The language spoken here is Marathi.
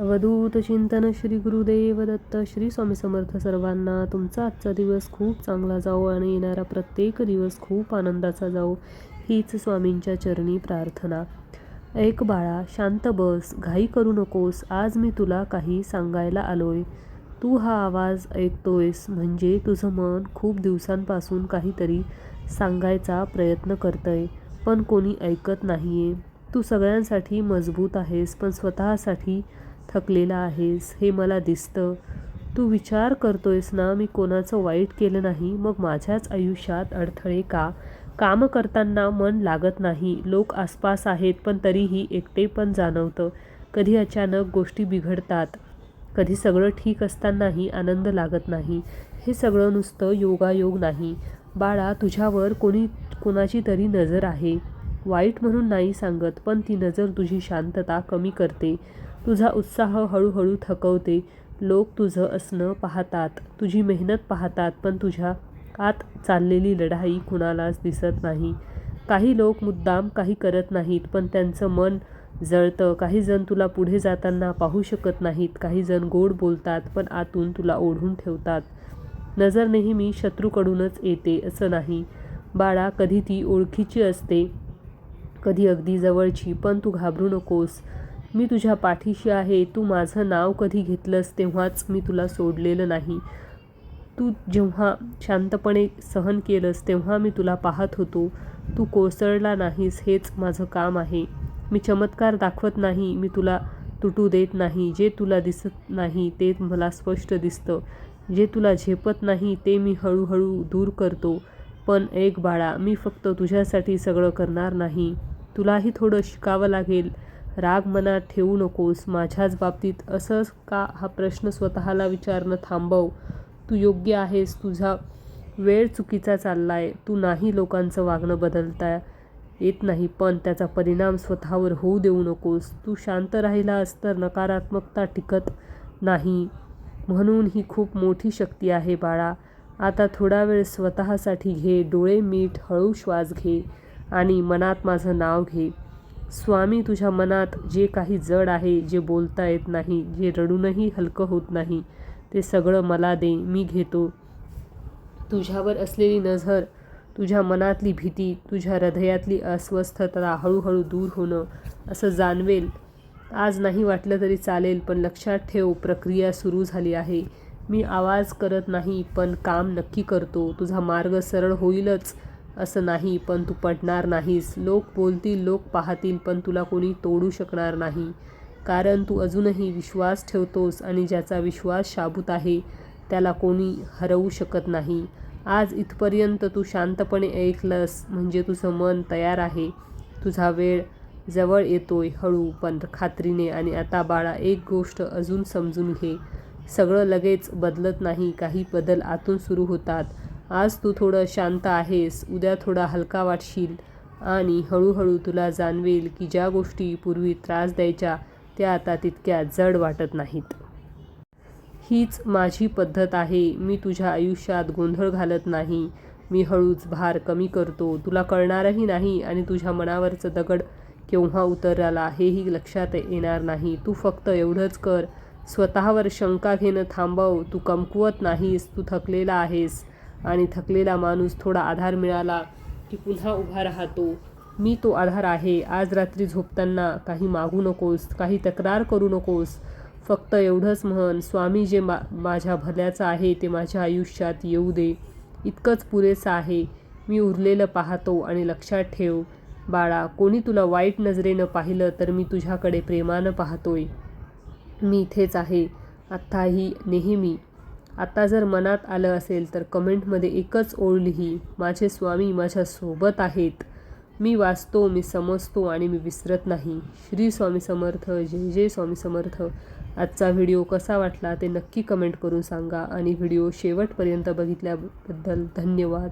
अवधूत चिंतन श्री गुरुदेव दत्त. श्री स्वामी समर्थ सर्वांना. तुमचा आजचा दिवस खूप चांगला जाओ आणि येणारा प्रत्येक दिवस खूप आनंदाचा जाओ हीच स्वामींच्या चरणी प्रार्थना. ऐक बाळा, शांत बस, घाई करू नकोस. आज मी तुला काही सांगायला आलोय. तू हा आवाज ऐकतोयस म्हणजे तुझं मन खूप दिवसांपासून काहीतरी सांगायचा प्रयत्न करतंय, पण कोणी ऐकत नाहीये. तू सगळ्यांसाठी मजबूत आहेस, पण स्वतःसाठी थकलेला आहेस हे मला दिसतं. तू विचार करतोयस ना, मी कोणाचं वाईट केलं नाही, मग माझ्याच आयुष्यात अडथळे का? काम करताना मन लागत नाही, लोक आसपास आहेत पण तरीही एकटेपण जाणवतं. कधी अचानक गोष्टी बिघडतात, कधी सगळं ठीक असतानाही आनंद लागत नाही. हे सगळं नुसतं योगायोग नाही बाळा, तुझ्यावर कोणाची तरी नजर आहे. वाईट म्हणून नाही सांगत, पण ती नजर तुझी शांतता कमी करते, तुझा उत्साह हळूहळू थकवते. लोक तुझं असणं पाहतात, तुझी मेहनत पाहतात, पण तुझ्या आत चाललेली लढाई कुणालाच दिसत नाही. काही लोक मुद्दाम काही करत नाहीत, पण त्यांचं मन जळतं. काही जण तुला पुढे जाताना पाहू शकत नाहीत, काही जण गोड बोलतात पण आतून तुला ओढून ठेवतात. नजर नेहमी शत्रूकडूनच येते असं नाही बाळा, कधी ती ओळखीची असते, कधी अगदी जवळची. पण तू घाबरू नकोस, मी तुझ्या पाठीशी आहे. तू माझं नाव कधी घेतलंस तेव्हाच मी तुला सोडलेलं नाही. तू जेव्हा शांतपणे सहन केलंस तेव्हा मी तुला पाहत होतो. तू कोसळला नाहीस, हेच माझं काम आहे. मी चमत्कार दाखवत नाही, मी तुला तुटू देत नाही. जे तुला दिसत नाही ते मला स्पष्ट दिसतं, जे तुला झेपत नाही ते मी हळूहळू दूर करतो. पण ऐक बाळा, मी फक्त तुझ्यासाठी सगळं करणार नाही, तुलाही थोडं शिकावं लागेल. राग मनात ठेवू नकोस. माझ्याच बाबतीत असंच का हा प्रश्न स्वतःला विचारणं थांबव. तू योग्य आहेस, तुझा वेळ चुकीचा चाललाय. तू नाही लोकांचं वागणं बदलता येत नाही, पण त्याचा परिणाम स्वतःवर होऊ देऊ नकोस. तू शांत राहिलास तर नकारात्मकता टिकत नाही, म्हणून ही खूप मोठी शक्ती आहे बाळा. आता थोडा वेळ स्वतःसाठी घे. डोळे मीट, हळू श्वास घे आणि मनात माझं नाव घे. स्वामी, तुझ्या मनात जे काही जड आहे, जे बोलता येत नाही, जे रडूनही हलकं होत नाही, ते सगळं मला दे, मी घेतो. तुझ्यावर असलेली नजर, तुझ्या मनातली भीती, तुझ्या हृदयातली अस्वस्थता हळूहळू दूर होणं असं जाणवेल. आज नाही वाटलं तरी चालेल, पण लक्षात ठेव, प्रक्रिया सुरू झाली आहे. मी आवाज करत नाही, पण काम नक्की करतो. तुझा मार्ग सरळ होईलच असं नाही, पण तू पडणार नाहीस. लोक बोलतील, लोक पाहतील, पण तुला कोणी तोडू शकणार नाही, कारण तू अजूनही विश्वास ठेवतोस आणि ज्याचा विश्वास शाबूत आहे त्याला कोणी हरवू शकत नाही. आज इथपर्यंत तू शांतपणे ऐकलंस म्हणजे तुझं मन तयार आहे. तुझा वेळ जवळ येतोय, हळू पण खात्रीने. आणि आता बाळा, एक गोष्ट अजून समजून घे, सगळं लगेच बदलत नाही, काही बदल आतून सुरू होतात. आज तू थोडं शांत आहेस, उद्या थोडा हलका वाटशील आणि हळूहळू तुला जाणवेल की ज्या गोष्टी पूर्वी त्रास द्यायच्या त्या आता तितक्या जड वाटत नाहीत. हीच माझी पद्धत आहे. मी तुझ्या आयुष्यात गोंधळ घालत नाही, मी हळूच भार कमी करतो. तुला कळणारही नाही आणि तुझ्या मनावरचं दगड केव्हा उतरला हेही लक्षात येणार नाही. तू फक्त एवढंच कर, स्वतःवर शंका घेणं थांबव. तू कमकुवत नाहीस, तू थकलेला आहेस आणि थकलेला माणूस थोडा आधार मिळाला की पुन्हा उभा राहतो. मी तो आधार आहे. आज रात्री झोपताना काही मागू नकोस, काही तक्रार करू नकोस. फक्त एवढंच म्हण, स्वामी, जे माझ्या भल्याचं आहे ते माझ्या आयुष्यात येऊ दे, इतकंच पुरेसं आहे. मी उरलेलं पाहतो. आणि लक्षात ठेव बाळा, कोणी तुला वाईट नजरेनं पाहिलं तर मी तुझ्याकडे प्रेमानं पाहतोय. मी इथेच आहे, आत्ताही, नेहमी. आता जर मनात आलं असेल तर कमेंटमध्ये एकच ओळ लिही, माझे स्वामी माझ्यासोबत आहेत. मी वाचतो, मी समजतो आणि मी विसरत नाही. श्री स्वामी समर्थ. जय जय स्वामी समर्थ. आजचा व्हिडिओ कसा वाटला ते नक्की कमेंट करून सांगा आणि व्हिडिओ शेवटपर्यंत बघितल्याबद्दल धन्यवाद.